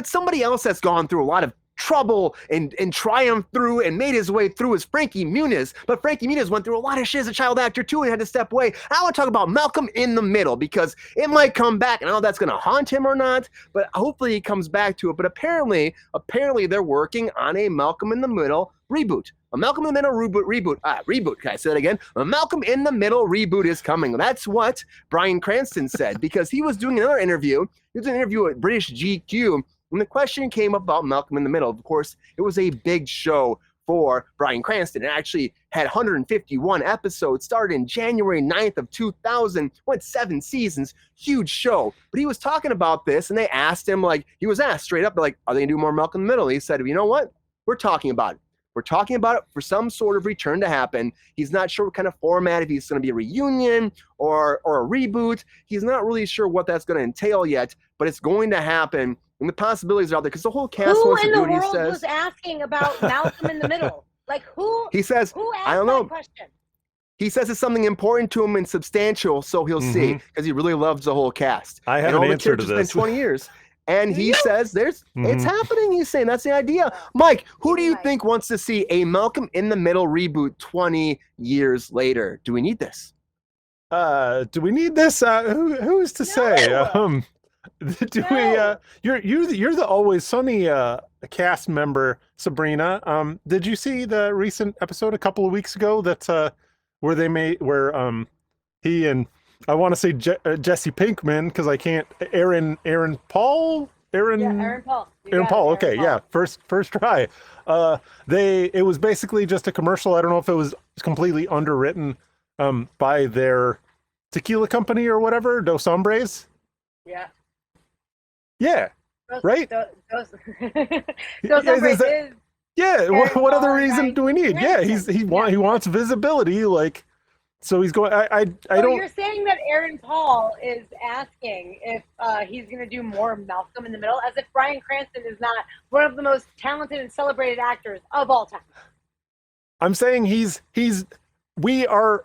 But somebody else that's gone through a lot of trouble and triumph through and made his way through is Frankie Muniz. But Frankie Muniz went through a lot of shit as a child actor too and had to step away. I want to talk about Malcolm in the Middle because it might come back. I don't know if that's going to haunt him or not, but hopefully he comes back to it. But apparently they're working on a Malcolm in the Middle reboot. A Malcolm in the Middle reboot. Can I say that again? A Malcolm in the Middle reboot is coming. That's what Bryan Cranston said because he was doing another interview. He was doing an interview at British GQ. When the question came up about Malcolm in the Middle, of course, it was a big show for Bryan Cranston. It actually had 151 episodes, started in January 9th of 2000, went 7 seasons, huge show. But he was talking about this, and they asked him, he was asked straight up, are they going to do more Malcolm in the Middle? He said, you know what? We're talking about it. We're talking about it for some sort of return to happen. He's not sure what kind of format, if he's going to be a reunion or a reboot. He's not really sure what that's going to entail yet, but it's going to happen. And the possibilities are out there because the whole cast wants to do what he says. Who in the world was asking about Malcolm in the Middle? Who? He says, who asked I don't know. That question? He says it's something important to him and substantial, so he'll see because he really loves the whole cast. I have an answer to this. It's been 20 years. And he says it's happening. He's saying that's the idea. Mike, who do you think wants to see a Malcolm in the Middle reboot 20 years later? Do we need this? Do we need this? Who is to say? You're the Always Sunny cast member, Sabrina. Did you see the recent episode a couple of weeks ago that where he and I want to say Jesse Pinkman because I can't Aaron Paul. Okay, yeah, first try. It was basically just a commercial. I don't know if it was completely underwritten by their tequila company or whatever, Dos Hombres. Yeah. Yeah. Right? Those Hombres is. Yeah, what other reason do we need? Yeah, he wants visibility, so he's going. I don't. You're saying that Aaron Paul is asking if he's going to do more Malcolm in the Middle, as if Bryan Cranston is not one of the most talented and celebrated actors of all time. I'm saying we are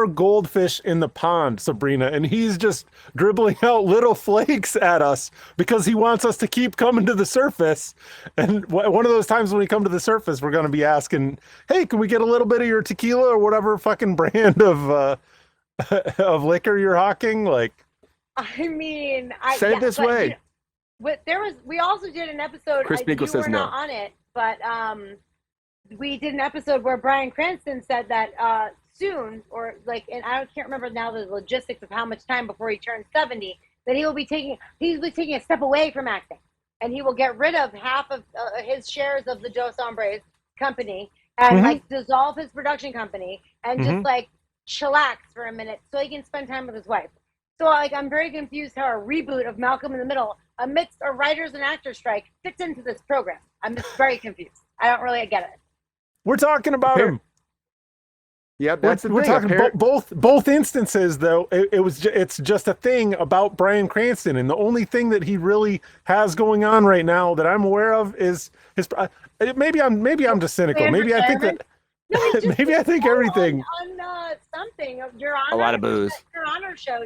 goldfish in the pond, Sabrina, and he's just dribbling out little flakes at us because he wants us to keep coming to the surface. And one of those times when we come to the surface, we're going to be asking, hey, can we get a little bit of your tequila or whatever fucking brand of liquor you're hawking? Say it this way. We also did an episode. Chris Nichols says no. Not on it, but we did an episode where Bryan Cranston said that soon, and I can't remember now the logistics of how much time before he turns 70, that he'll be taking a step away from acting, and he will get rid of half of his shares of the Dos Hombres company and dissolve his production company and just chillax for a minute so he can spend time with his wife. So I'm very confused how a reboot of Malcolm in the Middle amidst a writers and actors strike fits into this program. I'm just very confused. I don't really get it. We're talking about him. Yeah, that's the thing. We're talking both instances, though. It's just a thing about Bryan Cranston, and the only thing that he really has going on right now that I'm aware of is his. Maybe I'm just cynical. Maybe I think that. No, maybe I think everything on something of Your Honor. A lot of booze. Your Honor show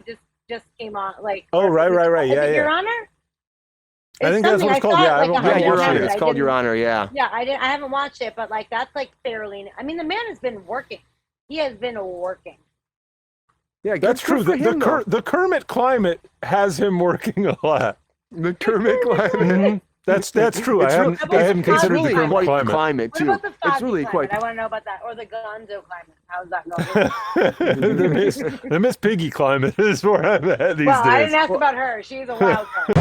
just came on. Oh, right. Yeah. Your Honor. I think that's what it's called. Yeah, Your Honor. It's called Your Honor. Yeah. Yeah, I haven't watched it, but that's fairly. I mean, the man has been working. He has been working. Yeah, that's true. The Kermit climate has him working a lot. The Kermit climate. That's true. I hadn't considered really the Kermit climate too. What about the it's really climate? quite. I want to know about that, or the Gonzo climate. How's that going? the Miss Piggy climate is where I'm at these days. Well, I didn't ask about her. She's a wild card.